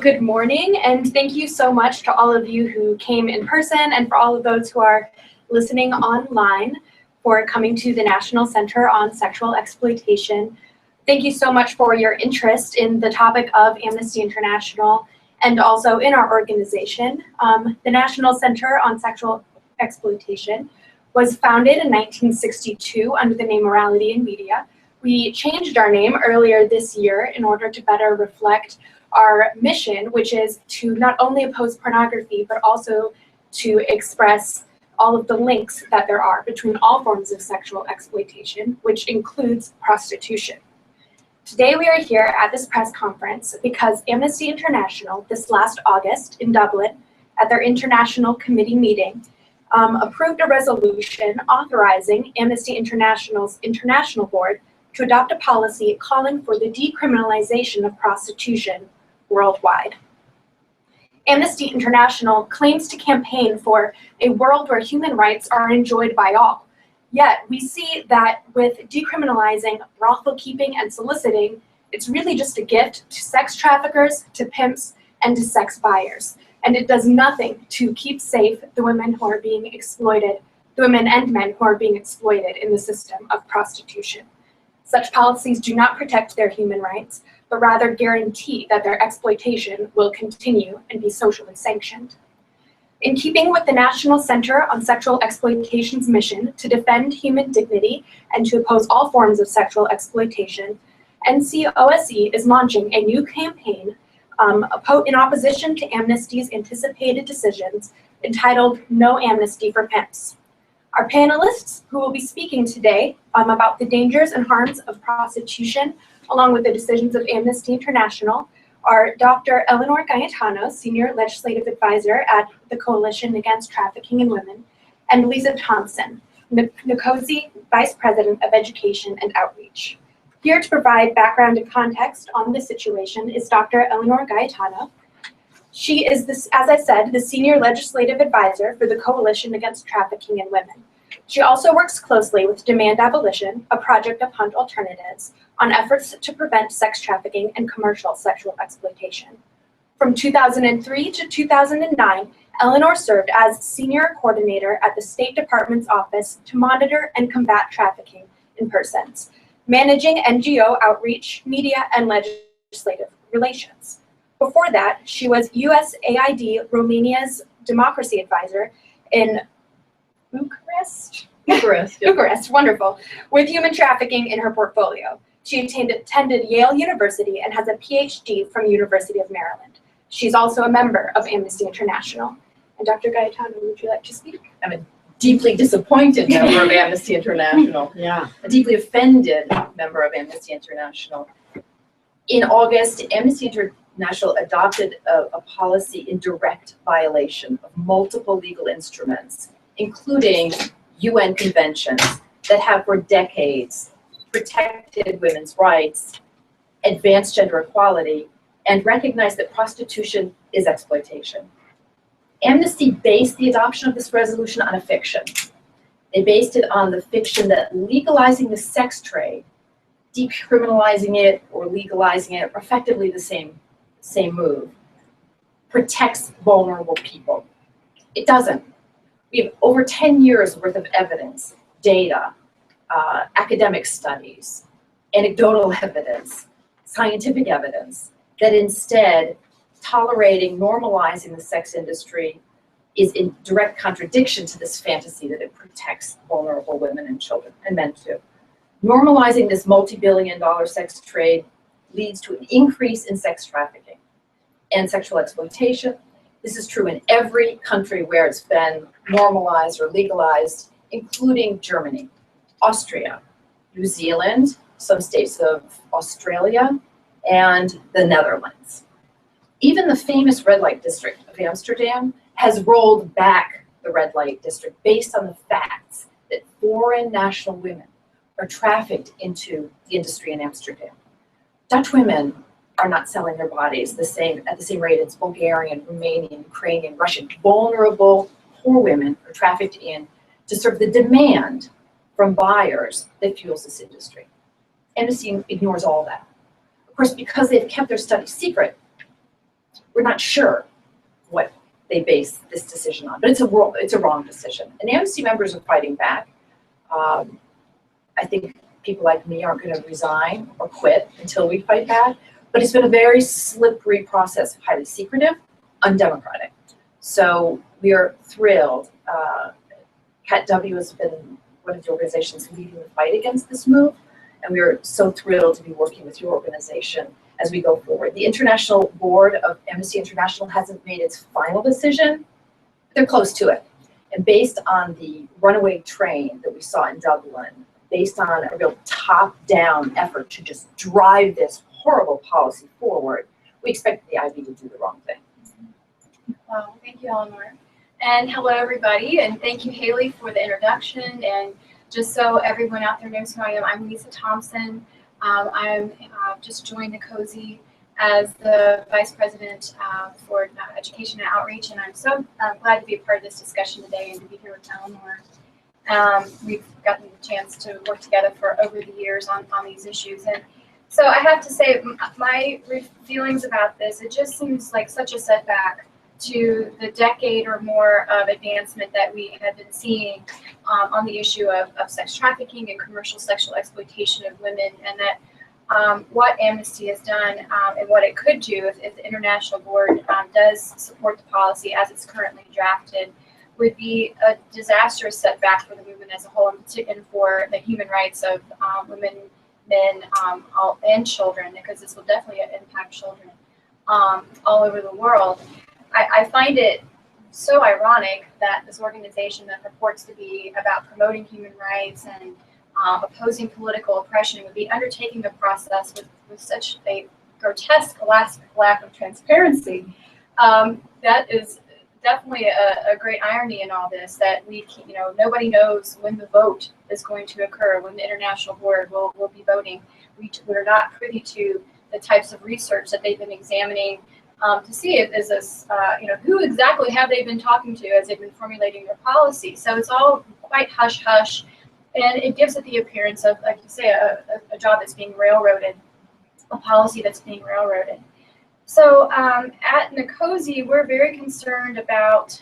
Good morning, and thank you so much to all of you who came in person and for all of those who are listening online for coming to the National Center on Sexual Exploitation. Thank you so much for your interest in the topic of Amnesty International and also in our organization. The National Center on Sexual Exploitation was founded in 1962 under the name Morality in Media. We changed our name earlier this year in order to better reflect our mission, which is to not only oppose pornography, but also to express all of the links that there are between all forms of sexual exploitation, which includes prostitution. Today we are here at this press conference because Amnesty International, this last August in Dublin, at their international committee meeting, approved a resolution authorizing Amnesty International's international board to adopt a policy calling for the decriminalization of prostitution worldwide. Amnesty International claims to campaign for a world where human rights are enjoyed by all. Yet we see that with decriminalizing brothel-keeping and soliciting, it's really just a gift to sex traffickers, to pimps, and to sex buyers. And it does nothing to keep safe the women who are being exploited, the women and men who are being exploited in the system of prostitution. Such policies do not protect their human rights, but rather guarantee that their exploitation will continue and be socially sanctioned. In keeping with the National Center on Sexual Exploitation's mission to defend human dignity and to oppose all forms of sexual exploitation, NCOSE is launching a new campaign in opposition to Amnesty's anticipated decisions entitled No Amnesty for Pimps. Our panelists, who will be speaking today about the dangers and harms of prostitution, along with the decisions of Amnesty International, are Dr. Eleanor Gaetano, Senior Legislative Advisor at the Coalition Against Trafficking in Women, and Lisa Thompson, NCOSE Vice President of Education and Outreach. Here to provide background and context on this situation is Dr. Eleanor Gaetano. She is, as I said, the Senior Legislative Advisor for the Coalition Against Trafficking in Women. She also works closely with Demand Abolition, a project of Hunt Alternatives, on efforts to prevent sex trafficking and commercial sexual exploitation. From 2003 to 2009, Eleanor served as Senior Coordinator at the State Department's Office to Monitor and Combat Trafficking in Persons, managing NGO outreach, media, and legislative relations. Before that, she was USAID Romania's Democracy Advisor in Bucharest, wonderful, with human trafficking in her portfolio. She attended Yale University and has a PhD from University of Maryland. She's also a member of Amnesty International. And Dr. Gaetano, would you like to speak? I'm a deeply disappointed member of Amnesty International. Yeah. A deeply offended member of Amnesty International. In August, Amnesty International adopted a policy in direct violation of multiple legal instruments, including UN conventions that have for decades protected women's rights, advanced gender equality, and recognized that prostitution is exploitation. Amnesty based the adoption of this resolution on a fiction. They based it on the fiction that legalizing the sex trade, decriminalizing it or legalizing it, are effectively the same move, protects vulnerable people. It doesn't. We have over 10 years worth of evidence, data, academic studies, anecdotal evidence, scientific evidence, that instead tolerating, normalizing the sex industry is in direct contradiction to this fantasy that it protects vulnerable women and children, and men too. Normalizing this multi-billion-dollar sex trade leads to an increase in sex trafficking and sexual exploitation. This is true in every country where it's been normalized or legalized, including Germany, Austria, New Zealand, some states of Australia, and the Netherlands. Even the famous red light district of Amsterdam has rolled back the red light district based on the facts that foreign national women are trafficked into the industry in Amsterdam. Dutch women are not selling their bodies at the same rate as Bulgarian, Romanian, Ukrainian, Russian. Vulnerable, poor women are trafficked in to serve the demand from buyers that fuels this industry. Amnesty ignores all that. Of course, because they've kept their study secret, we're not sure what they base this decision on, but it's a wrong decision. And Amnesty members are fighting back. I think people like me aren't going to resign or quit until we fight back, but it's been a very slippery process, highly secretive, undemocratic. So we are thrilled. Cat W has been one of the organizations leading the fight against this move, and we are so thrilled to be working with your organization as we go forward. The International Board of Amnesty International hasn't made its final decision. They're close to it. And based on the runaway train that we saw in Dublin, based on a real top-down effort to just drive this horrible policy forward, we expect the IB to do the wrong thing. Well, thank you, Eleanor. And hello, everybody, and thank you, Haley, for the introduction. And just so everyone out there knows who I am, I'm Lisa Thompson. I'm just joined NCOSE as the Vice President for Education and Outreach, and I'm so glad to be a part of this discussion today and to be here with Eleanor. We've gotten the chance to work together for over the years on these issues. And so I have to say, my feelings about this, it just seems like such a setback to the decade or more of advancement that we have been seeing on the issue of sex trafficking and commercial sexual exploitation of women, and that what Amnesty has done and what it could do if the International Board does support the policy as it's currently drafted would be a disastrous setback for the movement as a whole, and for the human rights of women, men, and children, because this will definitely impact children all over the world. I find it so ironic that this organization that purports to be about promoting human rights and opposing political oppression would be undertaking the process with such a grotesque lack of transparency. That is definitely a great irony in all this, that nobody knows when the vote is going to occur, when the International Board will be voting. We're not privy to the types of research that they've been examining to see if is this, who exactly have they been talking to as they've been formulating their policy. So it's all quite hush-hush, and it gives it the appearance of, like you say, a job that's being railroaded, a policy that's being railroaded. So at NCOSE, we're very concerned about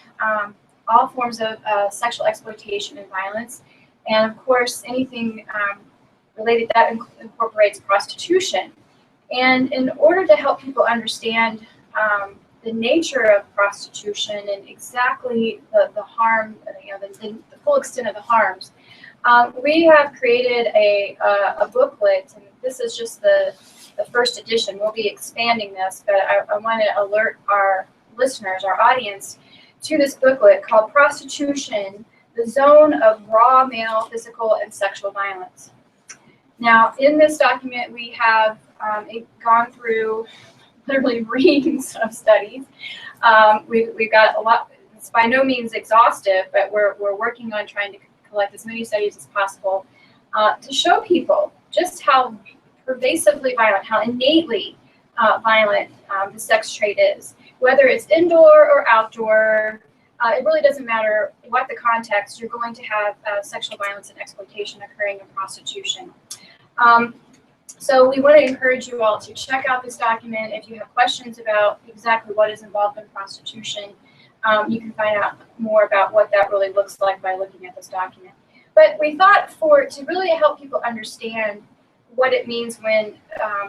all forms of sexual exploitation and violence, and of course anything related that incorporates prostitution. And in order to help people understand the nature of prostitution and exactly the harm, the full extent of the harms, we have created a booklet, and this is just the first edition. We'll be expanding this, but I want to alert our listeners, our audience, to this booklet called Prostitution, the Zone of Raw Male Physical and Sexual Violence. Now, in this document, we have gone through literally reams of studies. We've got a lot. It's by no means exhaustive, but we're working on trying to collect as many studies as possible to show people just how pervasively violent, how innately violent the sex trade is. Whether it's indoor or outdoor, it really doesn't matter what the context, you're going to have sexual violence and exploitation occurring in prostitution. So we want to encourage you all to check out this document. If you have questions about exactly what is involved in prostitution, you can find out more about what that really looks like by looking at this document. But we thought to really help people understand what it means when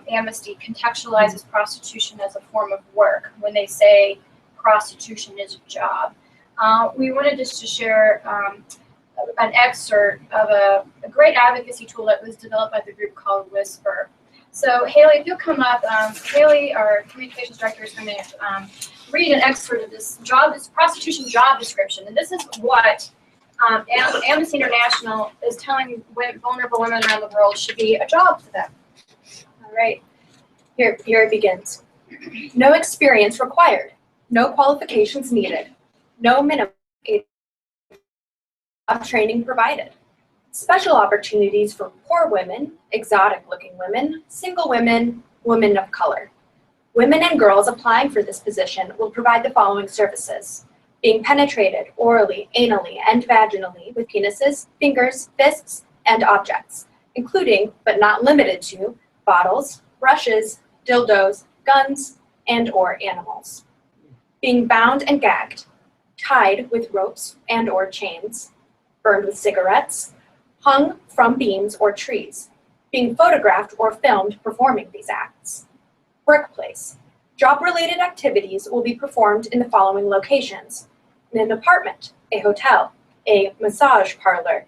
Amnesty contextualizes prostitution as a form of work, when they say prostitution is a job. We wanted just to share an excerpt of a great advocacy tool that was developed by the group called Whisper. So Haley, if you'll come up, Haley, our communications director, is going to read an excerpt of this prostitution job description. And this is what Amnesty International is telling vulnerable women around the world should be a job for them. All right, here it begins. No experience required. No qualifications needed. No minimum of training provided. Special opportunities for poor women, exotic-looking women, single women, women of color. Women and girls applying for this position will provide the following services: being penetrated orally, anally, and vaginally with penises, fingers, fists, and objects, including, but not limited to, bottles, brushes, dildos, guns, and/or animals, being bound and gagged, tied with ropes and/or chains, burned with cigarettes, hung from beams or trees, being photographed or filmed performing these acts. Workplace. Job-related activities will be performed in the following locations: in an apartment, a hotel, a massage parlor,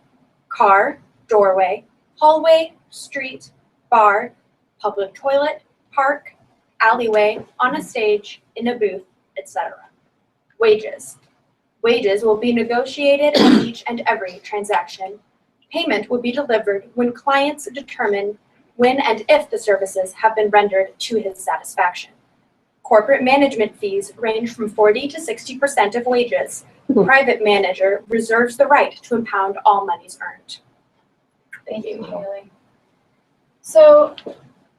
car, doorway, hallway, street, bar, public toilet, park, alleyway, on a stage, in a booth, etc. Wages. Wages will be negotiated at each and every transaction. Payment will be delivered when clients determine when and if the services have been rendered to his satisfaction. Corporate management fees range from 40 to 60% of wages. Private manager reserves the right to impound all monies earned. Thank you, Haley. So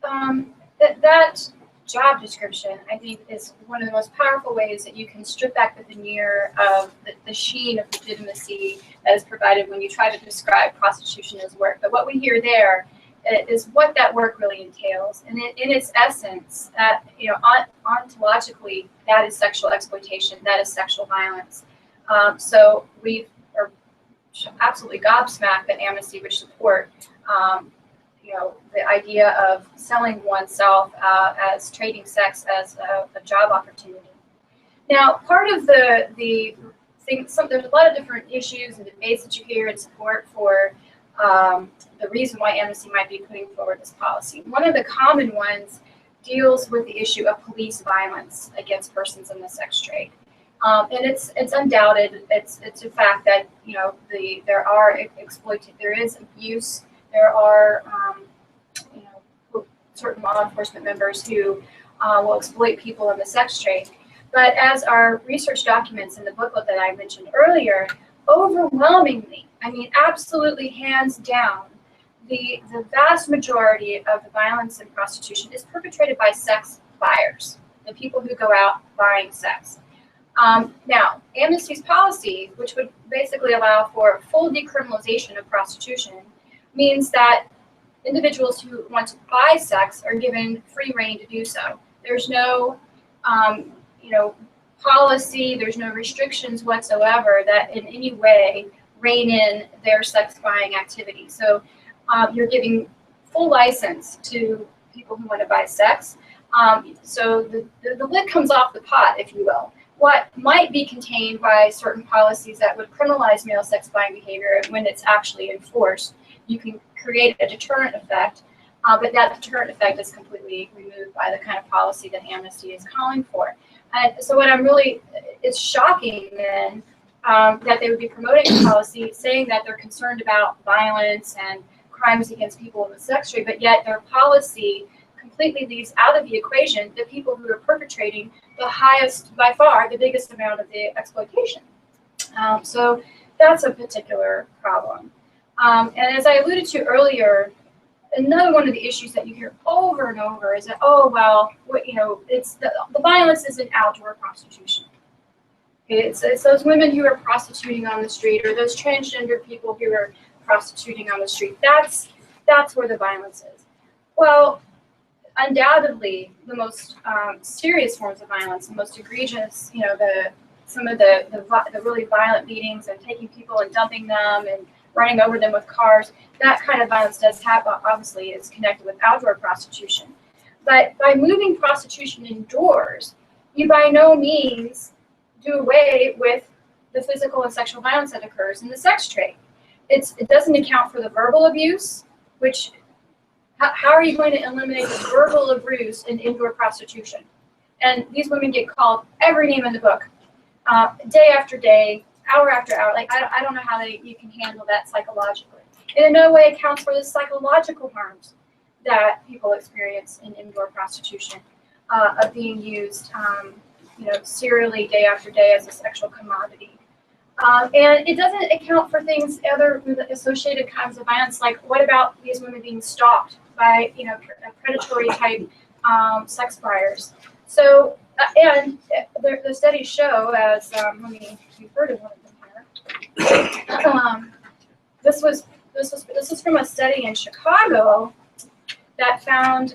that job description, I think, is one of the most powerful ways that you can strip back the veneer of the sheen of legitimacy that is provided when you try to describe prostitution as work. But what we hear there is what that work really entails. And in its essence, ontologically, that is sexual exploitation, that is sexual violence. So we are absolutely gobsmacked that Amnesty would support the idea of selling oneself as trading sex as a job opportunity. Now, part of the thing, there's a lot of different issues and debates that you hear in support for the reason why Amnesty might be putting forward this policy. One of the common ones deals with the issue of police violence against persons in the sex trade. And it's undoubted, it's a fact that there is abuse. There are certain law enforcement members who will exploit people in the sex trade. But as our research documents in the booklet that I mentioned earlier, overwhelmingly, absolutely hands down, the vast majority of the violence in prostitution is perpetrated by sex buyers, the people who go out buying sex. Now, Amnesty's policy, which would basically allow for full decriminalization of prostitution, means that individuals who want to buy sex are given free rein to do so. There's no, policy, there's no restrictions whatsoever that in any way rein in their sex buying activity. So you're giving full license to people who want to buy sex. So the lid comes off the pot, if you will. What might be contained by certain policies that would criminalize male sex buying behavior when it's actually enforced, you can create a deterrent effect, but that deterrent effect is completely removed by the kind of policy that Amnesty is calling for. So what it's shocking then that they would be promoting a policy saying that they're concerned about violence and crimes against people in the sex trade, but yet their policy completely leaves out of the equation the people who are perpetrating the highest, by far, the biggest amount of the exploitation. So that's a particular problem. And as I alluded to earlier, another one of the issues that you hear over and over is that, it's the violence isn't outdoor prostitution. Okay, it's those women who are prostituting on the street, or those transgender people who are prostituting on the street. That's where the violence is. Well, undoubtedly, the most serious forms of violence, the most egregious, some of the really violent beatings and taking people and dumping them and running over them with cars, that kind of violence does happen, obviously, is connected with outdoor prostitution. But by moving prostitution indoors, you by no means do away with the physical and sexual violence that occurs in the sex trade. It doesn't account for the verbal abuse, which, how are you going to eliminate the verbal abuse in indoor prostitution? And these women get called every name in the book, day after day, hour after hour. I don't know how you can handle that psychologically. It in no way accounts for the psychological harms that people experience in indoor prostitution, of being used, serially day after day as a sexual commodity. And it doesn't account for things, other associated kinds of violence, like what about these women being stalked by, predatory type sex buyers? So, and the studies show, as you've heard of one of them here. This was from a study in Chicago that found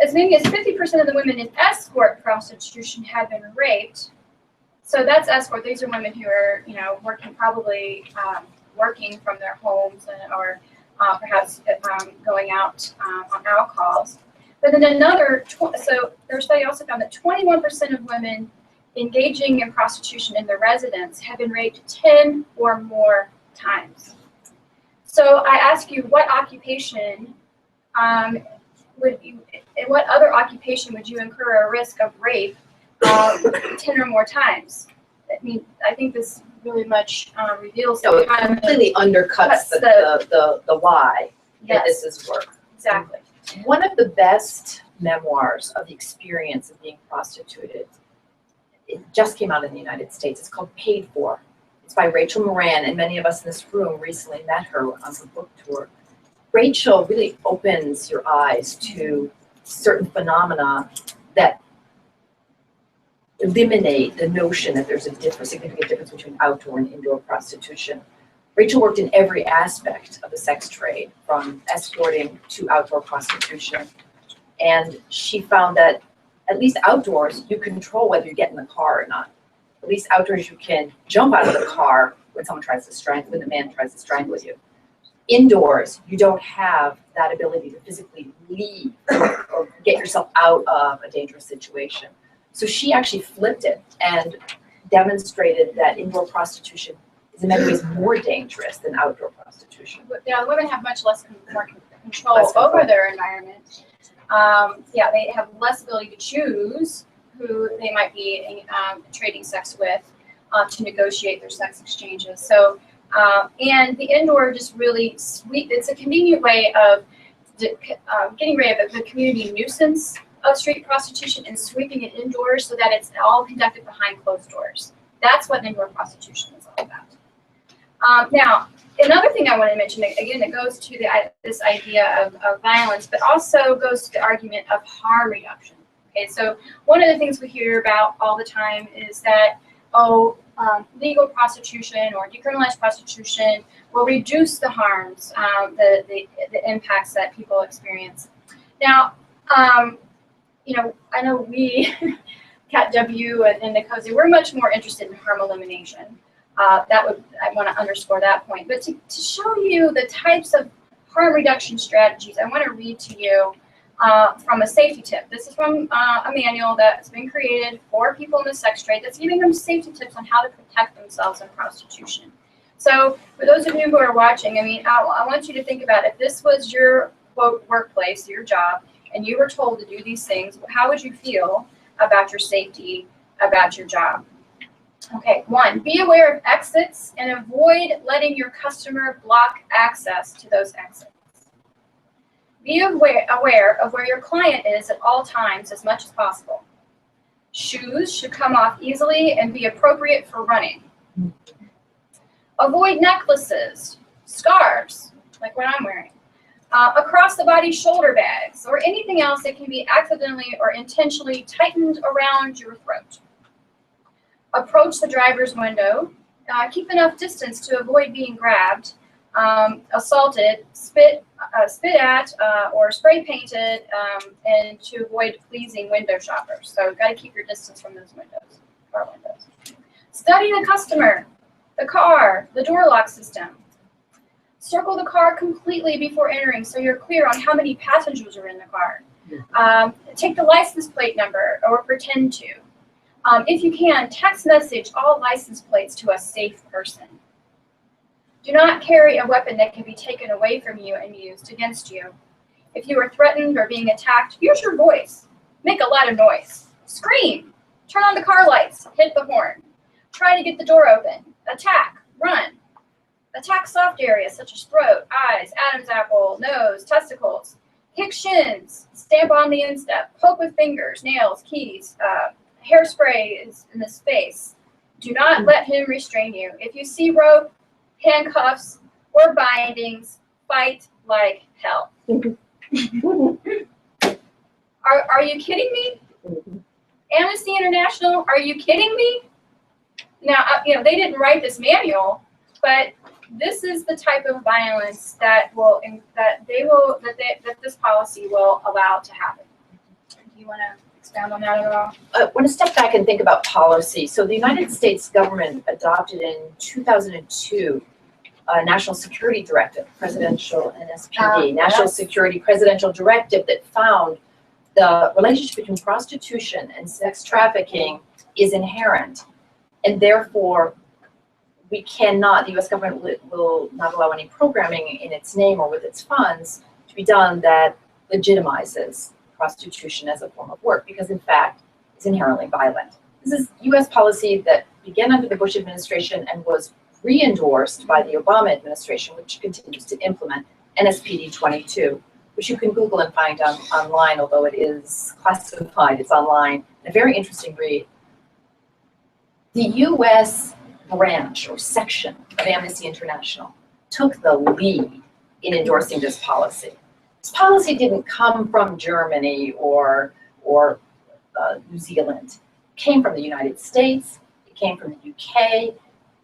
as many as 50% of the women in escort prostitution have been raped. So that's escort. These are women who are, working working from their homes or perhaps going out on alcohols. But then so their study also found that 21% of women engaging in prostitution in their residence have been raped 10 or more times. So I ask you, what occupation in what other occupation would you incur a risk of rape 10 or more times? I think this really much reveals it completely undercuts the why that this is work. Exactly. One of the best memoirs of the experience of being prostituted, it just came out in the United States. It's called Paid For. It's by Rachel Moran, and many of us in this room recently met her on her book tour. Rachel really opens your eyes to certain phenomena that eliminate the notion that there's a significant difference between outdoor and indoor prostitution. Rachel worked in every aspect of the sex trade, from escorting to outdoor prostitution. And she found that at least outdoors, you control whether you get in the car or not. At least outdoors, you can jump out of the car when when the man tries to strangle you. Indoors, you don't have that ability to physically leave or get yourself out of a dangerous situation. So she actually flipped it and demonstrated that indoor prostitution is in many ways more dangerous than outdoor prostitution. Yeah, women have much less more control over their environment. They have less ability to choose who they might be trading sex with to negotiate their sex exchanges. So, and the indoor just really it's a convenient way of getting rid of the community nuisance of street prostitution and sweeping it indoors so that it's all conducted behind closed doors. That's what indoor prostitution is all about. Now, another thing I want to mention, again, that goes to this idea of violence, but also goes to the argument of harm reduction. Okay, so one of the things we hear about all the time is that, legal prostitution or decriminalized prostitution will reduce the harms, the impacts that people experience. Now, I know we, Cat W and NCOSE, we're much more interested in harm elimination. I want to underscore that point. But to show you the types of harm reduction strategies, I want to read to you from a safety tip. This is from a manual that's been created for people in the sex trade that's giving them safety tips on how to protect themselves in prostitution. So for those of you who are watching, I want you to think about if this was your quote workplace, your job, and you were told to do these things, how would you feel about your safety, about your job? Okay, 1, be aware of exits and avoid letting your customer block access to those exits. Be aware of where your client is at all times as much as possible. Shoes should come off easily and be appropriate for running. Avoid necklaces, scarves, like what I'm wearing, across the body shoulder bags, or anything else that can be accidentally or intentionally tightened around your throat. Approach the driver's window. Keep enough distance to avoid being grabbed, assaulted, spit at, or spray painted, and to avoid pleasing window shoppers. So you've got to keep your distance from those windows, car windows. Study the customer, the car, the door lock system. Circle the car completely before entering so you're clear on how many passengers are in the car. Take the license plate number or pretend to. If you can, text message all license plates to a safe person. Do not carry a weapon that can be taken away from you and used against you. If you are threatened or being attacked, use your voice. Make a lot of noise. Scream. Turn on the car lights. Hit the horn. Try to get the door open. Attack. Run. Attack soft areas such as throat, eyes, Adam's apple, nose, testicles. Kick shins. Stamp on the instep. Poke with fingers, nails, keys. Hairspray is in his face. Do not let him restrain you. If you see rope, handcuffs, or bindings, fight like hell. Are you kidding me? Amnesty International, are you kidding me? Now, they didn't write this manual, but this is the type of violence that this policy will allow to happen. you want to expound on that at all? I want to step back and think about policy. So the United States government adopted in 2002 a National Security Directive, presidential NSPD, National Security Presidential Directive that found the relationship between prostitution and sex trafficking is inherent. And therefore, we cannot, the US government will not allow any programming in its name or with its funds to be done that legitimizes prostitution as a form of work, because in fact, it's inherently violent. This is US policy that began under the Bush administration and was re-endorsed by the Obama administration, which continues to implement NSPD 22, which you can Google and find online, although it is classified, it's online, a very interesting read. The US branch or section of Amnesty International took the lead in endorsing this policy. This policy didn't come from Germany or New Zealand. It came from the United States, it came from the UK,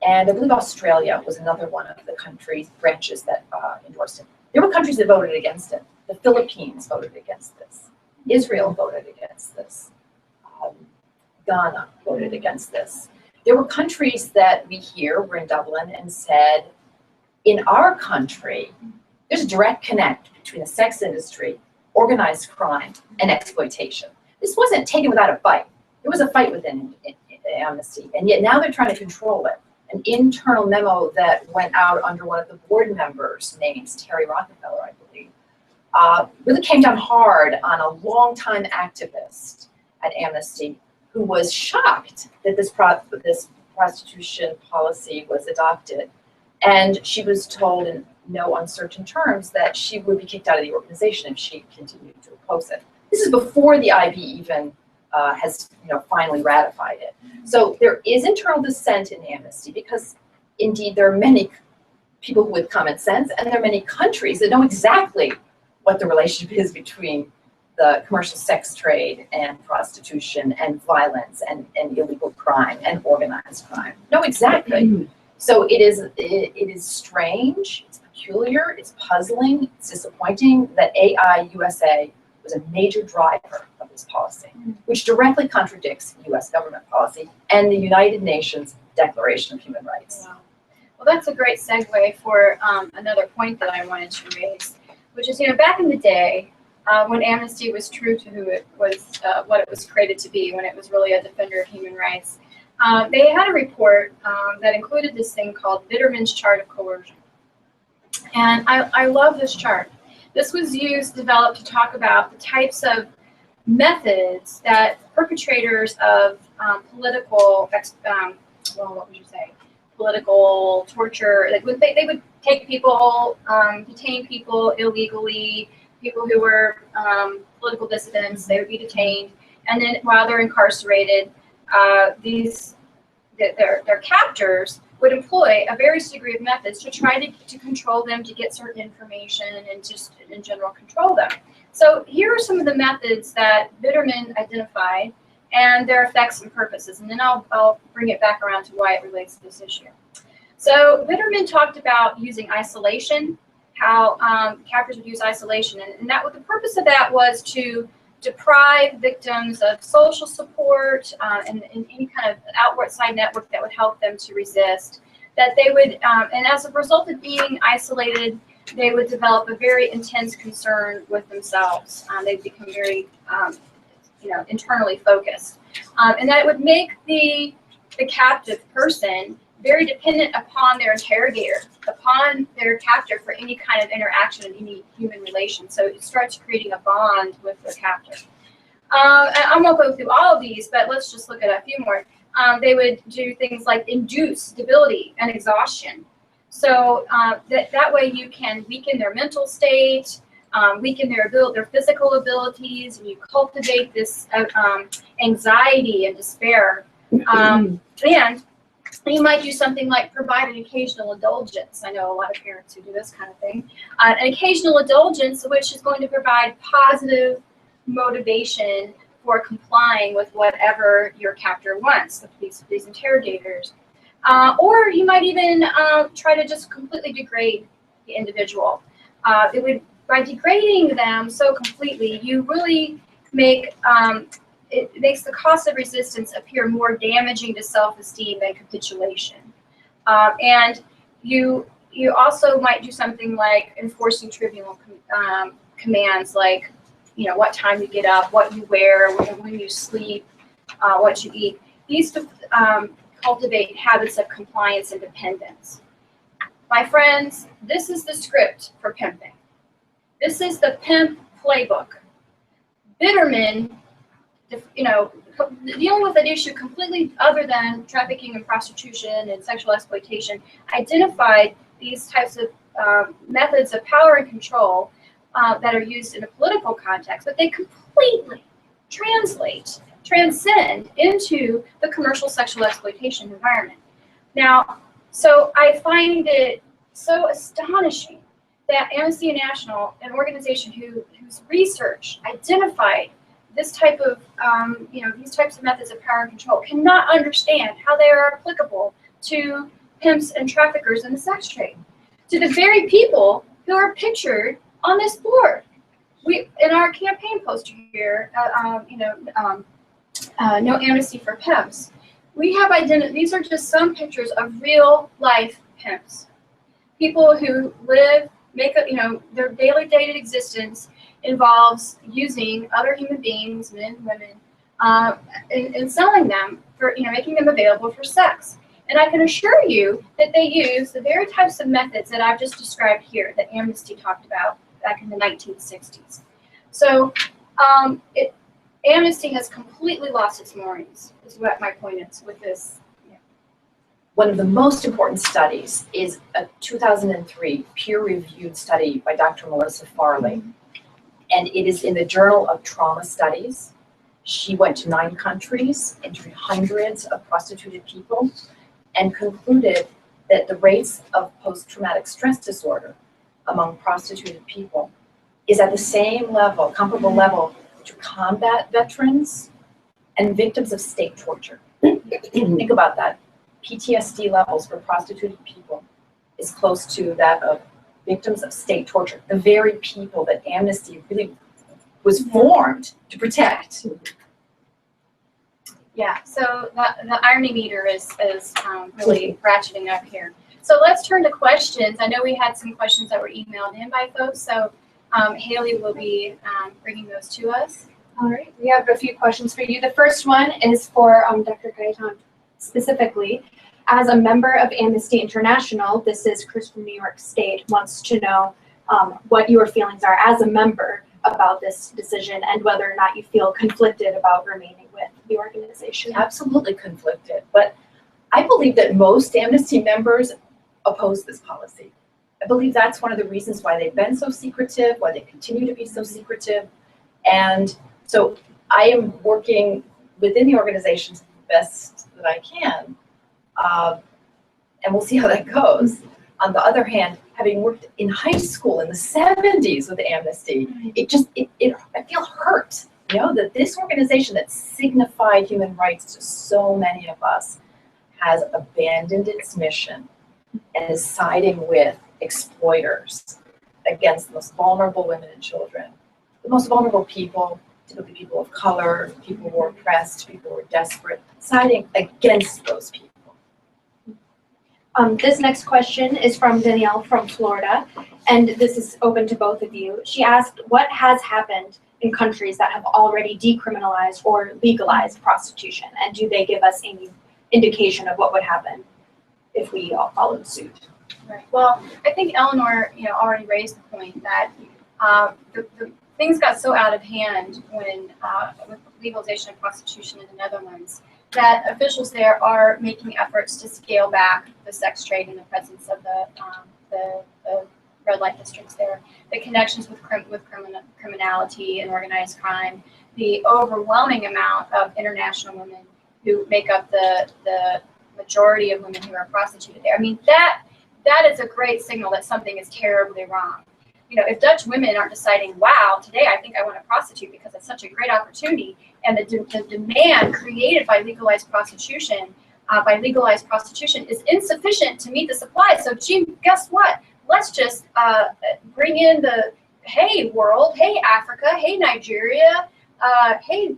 and I believe Australia was another one of the countries, branches that endorsed it. There were countries that voted against it. The Philippines voted against this. Israel voted against this. Ghana voted against this. There were countries that we here were in Dublin and said, in our country, there's a direct connect between the sex industry, organized crime, and exploitation. This wasn't taken without a fight. There was a fight within Amnesty, and yet now they're trying to control it. An internal memo that went out under one of the board members' names, Terry Rockefeller, I believe, really came down hard on a longtime activist at Amnesty who was shocked that this prostitution policy was adopted. And she was told in no uncertain terms that she would be kicked out of the organization if she continued to oppose it. This is before the IB even has finally ratified it. So there is internal dissent in Amnesty because indeed there are many people with common sense and there are many countries that know exactly what the relationship is between the commercial sex trade and prostitution and violence and illegal crime and organized crime. Know exactly. So it is strange, it's peculiar, it's puzzling, it's disappointing that AIUSA was a major driver of this policy, which directly contradicts US government policy and the United Nations Declaration of Human Rights. Wow. Well, that's a great segue for another point that I wanted to raise, which is, back in the day, when Amnesty was true to who it was, what it was created to be, when it was really a defender of human rights, they had a report that included this thing called Bitterman's Chart of Coercion. And I love this chart. This was developed to talk about the types of methods that perpetrators of political, political torture, they would take people, detain people illegally, people who were political dissidents, they would be detained, and then while they're incarcerated, their captors would employ a various degree of methods to try to control them, to get certain information, and just in general control them. So here are some of the methods that Bitterman identified and their effects and purposes, and then I'll bring it back around to why it relates to this issue. So Bitterman talked about using isolation, how captors would use isolation, and that the purpose of that was to deprive victims of social support and any kind of outside network that would help them to resist. That they would, and as a result of being isolated, they would develop a very intense concern with themselves. They'd become very, internally focused, and that would make the captive person very dependent upon their interrogator, upon their captor for any kind of interaction in any human relation. So it starts creating a bond with the captor. I won't go through all of these, but let's just look at a few more. They would do things like induce debility and exhaustion. So that way you can weaken their mental state, weaken their physical abilities, and you cultivate this anxiety and despair. And you might do something like provide an occasional indulgence. I know a lot of parents who do this kind of thing. An occasional indulgence, which is going to provide positive motivation for complying with whatever your captor wants with these interrogators. Or you might even try to just completely degrade the individual. By degrading them so completely, you really it makes the cost of resistance appear more damaging to self-esteem than capitulation. And you also might do something like enforcing trivial commands, like, you know, what time you get up, what you wear, when you sleep, what you eat. These cultivate habits of compliance and dependence. My friends, this is the script for pimping. This is the pimp playbook. Bitterman, you know, dealing with an issue completely other than trafficking and prostitution and sexual exploitation, identified these types of methods of power and control that are used in a political context, but they completely transcend into the commercial sexual exploitation environment. Now, so I find it so astonishing that Amnesty International, an organization whose research identified this type of, these types of methods of power and control, cannot understand how they are applicable to pimps and traffickers in the sex trade, to the very people who are pictured on this board. We, in our campaign poster here, No Amnesty for Pimps, we have identified, these are just some pictures of real life pimps. People who live, their daily dated existence involves using other human beings, men, women, and selling them for, making them available for sex. And I can assure you that they use the very types of methods that I've just described here that Amnesty talked about back in the 1960s. So Amnesty has completely lost its moorings, is what my point is with this. One of the most important studies is a 2003 peer-reviewed study by Dr. Melissa Farley, and it is in the Journal of Trauma Studies. She went to 9 countries, interviewed hundreds of prostituted people, and concluded that the rates of post-traumatic stress disorder among prostituted people is at the same level, comparable level, to combat veterans and victims of state torture. Think about that. PTSD levels for prostituted people is close to that of victims of state torture, the very people that Amnesty really was formed to protect. Yeah, so the irony meter is really ratcheting up here. So let's turn to questions. I know we had some questions that were emailed in by folks, so Haley will be bringing those to us. All right, we have a few questions for you. The first one is for Dr. Gaetan specifically. As a member of Amnesty International, this is Chris from New York State, wants to know what your feelings are as a member about this decision and whether or not you feel conflicted about remaining with the organization. Absolutely conflicted, but I believe that most Amnesty members oppose this policy. I believe that's one of the reasons why they've been so secretive, why they continue to be so secretive. And so I am working within the organization the best that I can, and we'll see how that goes. On the other hand, having worked in high school in the 70s with Amnesty, I feel hurt, that this organization that signified human rights to so many of us has abandoned its mission and is siding with exploiters against the most vulnerable women and children, the most vulnerable people, typically people of color, people who are oppressed, people who are desperate, siding against those people. This next question is from Danielle from Florida, and this is open to both of you. She asked, what has happened in countries that have already decriminalized or legalized prostitution, and do they give us any indication of what would happen if we all followed suit? Right. Well, I think Eleanor, already raised the point that the things got so out of hand when with legalization of prostitution in the Netherlands that officials there are making efforts to scale back the sex trade in the presence of the red light districts there, the connections with criminality and organized crime, the overwhelming amount of international women who make up the majority of women who are prostituted there. I mean, that is a great signal that something is terribly wrong. If Dutch women aren't deciding, wow, today I think I want to prostitute because it's such a great opportunity, and the demand created by legalized prostitution is insufficient to meet the supply. So, gee, guess what? Let's just bring in the, hey, world, hey, Africa, hey, Nigeria, hey,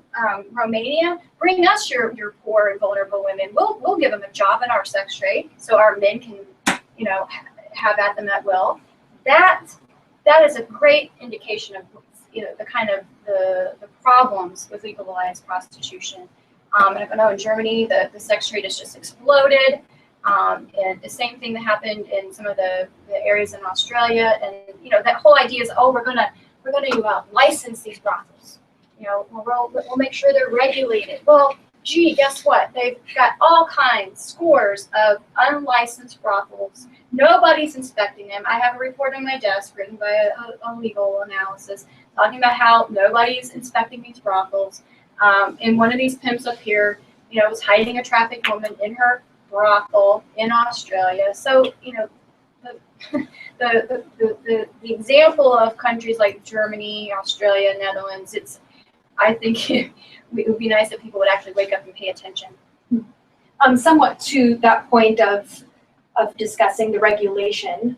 Romania, bring us your poor and vulnerable women. We'll give them a job in our sex trade, so our men can, you know, have at them at will. That is a great indication of, you know, the kind of the problems with legalized prostitution. And I know in Germany the sex trade has just exploded. And the same thing that happened in some of the areas in Australia. And you know, that whole idea is, oh, we're gonna license these brothels. You know, we'll make sure they're regulated. Well, gee, guess what? They've got all kinds, scores of unlicensed brothels. Nobody's inspecting them. I have a report on my desk written by a legal analysis talking about how nobody's inspecting these brothels. And one of these pimps up here, you know, was hiding a trafficked woman in her brothel in Australia. So, you know, the example of countries like Germany, Australia, Netherlands, I think it would be nice if people would actually wake up and pay attention. Somewhat to that point of discussing the regulation,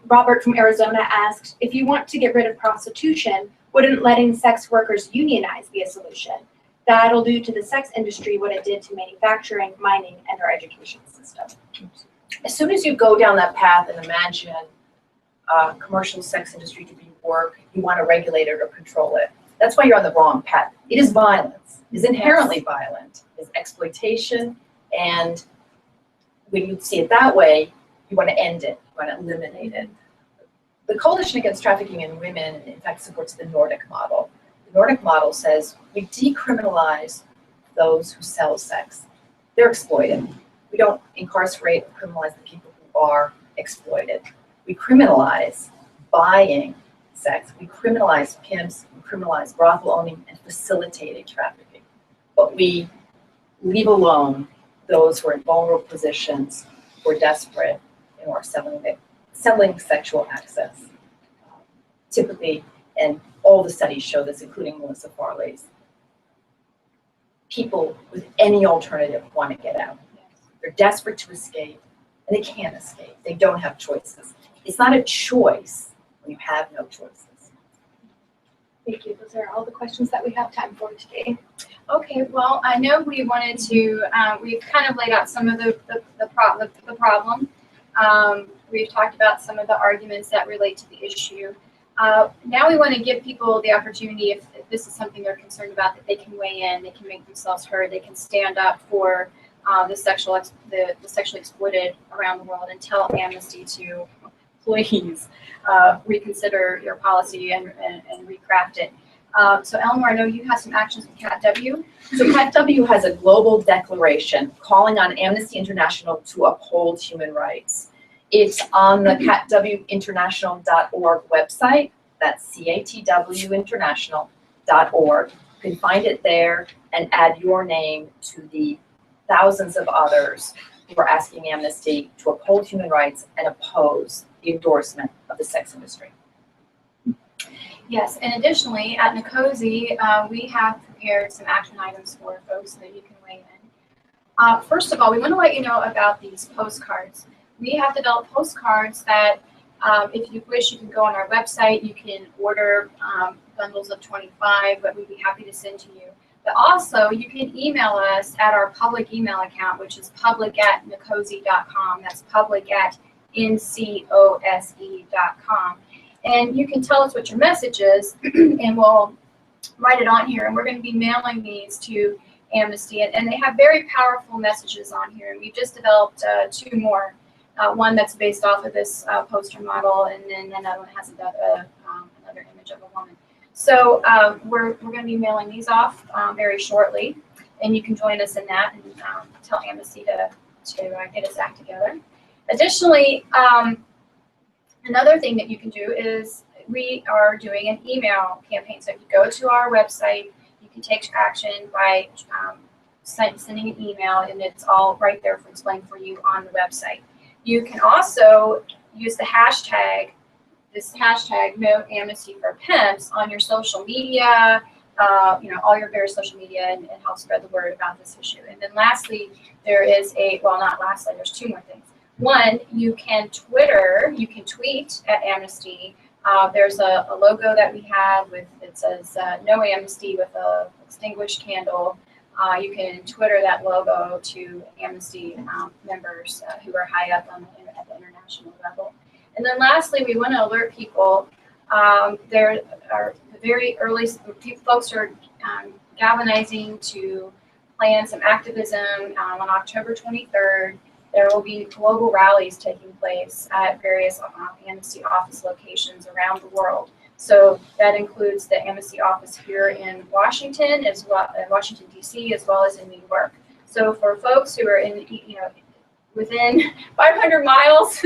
Robert from Arizona asked, if you want to get rid of prostitution, wouldn't letting sex workers unionize be a solution? That'll do to the sex industry what it did to manufacturing, mining, and our education system. As soon as you go down that path and imagine commercial sex industry to be work, you want to regulate it or control it. That's why you're on the wrong path. It is violence. It is inherently violent. It's exploitation, and when you see it that way, you want to end it. You want to eliminate it. The Coalition Against Trafficking in Women, in fact, supports the Nordic model. The Nordic model says we decriminalize those who sell sex. They're exploited. We don't incarcerate or criminalize the people who are exploited. We criminalize buying sex. We criminalize pimps. We criminalize brothel owning and facilitating trafficking. But we leave alone those who are in vulnerable positions, who are desperate, and who are selling sexual access. Typically, and all the studies show this, including Melissa Farley's, people with any alternative want to get out. They're desperate to escape, and they can't escape. They don't have choices. It's not a choice when you have no choices. Thank you. Those are all the questions that we have time for today. Okay, well, I know we wanted to, we've kind of laid out some of the problem. We've talked about some of the arguments that relate to the issue. Now we want to give people the opportunity, if this is something they're concerned about, that they can weigh in, they can make themselves heard, they can stand up for the sexually exploited around the world, and tell Amnesty to please reconsider your policy and recraft it. So Eleanor, I know you have some actions with CATW. So CATW has a global declaration calling on Amnesty International to uphold human rights. It's on the catwinternational.org website. That's catwinternational.org. You can find it there and add your name to the thousands of others who are asking Amnesty to uphold human rights and oppose the endorsement of the sex industry. Yes, and additionally, at NCOSE, we have prepared some action items for folks so that you can weigh in. First of all, we want to let you know about these postcards. We have developed postcards that, if you wish, you can go on our website. You can order bundles of 25, but we'd be happy to send to you. But also, you can email us at our public email account, which is public@ncose.com. That's public@ncose.com. And you can tell us what your message is, and we'll write it on here. And we're going to be mailing these to Amnesty. And they have very powerful messages on here. And we've just developed 2 more. One that's based off of this poster model, and then another one has another image of a woman. So we're going to be mailing these off very shortly, and you can join us in that and tell Amnesty to get its act together. Additionally, another thing that you can do is we are doing an email campaign. So if you go to our website, you can take action by sending an email, and it's all right there explained for you on the website. You can also use the hashtag, No Amnesty for Pimps, on your social media, all your various social media, and help spread the word about this issue. And then lastly, there is there's 2 more things. One, you can tweet at Amnesty There's a logo that we have with, it says no amnesty with a extinguished candle. You can Twitter that logo to Amnesty members who are high up on at the international level. And then lastly, we want to alert people. There are very early folks are galvanizing to plan some activism on October 23rd. There will be global rallies taking place at various Amnesty office locations around the world. So that includes the Amnesty office here in Washington, as well, Washington D.C., as well as in New York. So for folks who are in, within 500 miles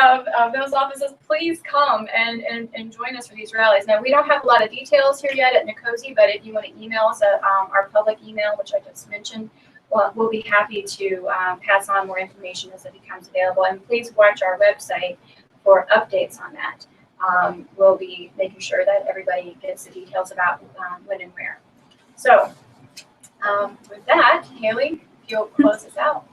of those offices, please come and join us for these rallies. Now, we don't have a lot of details here yet at NCOSE, but if you want to email us at our public email, which I just mentioned, we'll be happy to pass on more information as it becomes available. And please watch our website for updates on that. We'll be making sure that everybody gets the details about when and where. So with that, Haley, if you'll close us out.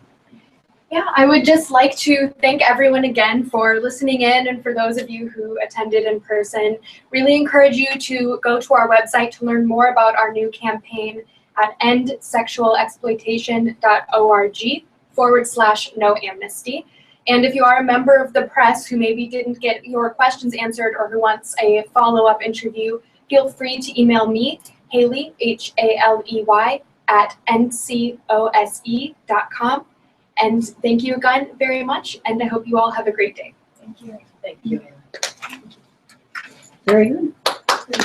Yeah, I would just like to thank everyone again for listening in, and for those of you who attended in person, really encourage you to go to our website to learn more about our new campaign at endsexualexploitation.org/no amnesty. And if you are a member of the press who maybe didn't get your questions answered or who wants a follow-up interview, feel free to email me, Haley, Haley, at NCOSE.com. And thank you again very much, and I hope you all have a great day. Thank you. Thank you. Very good.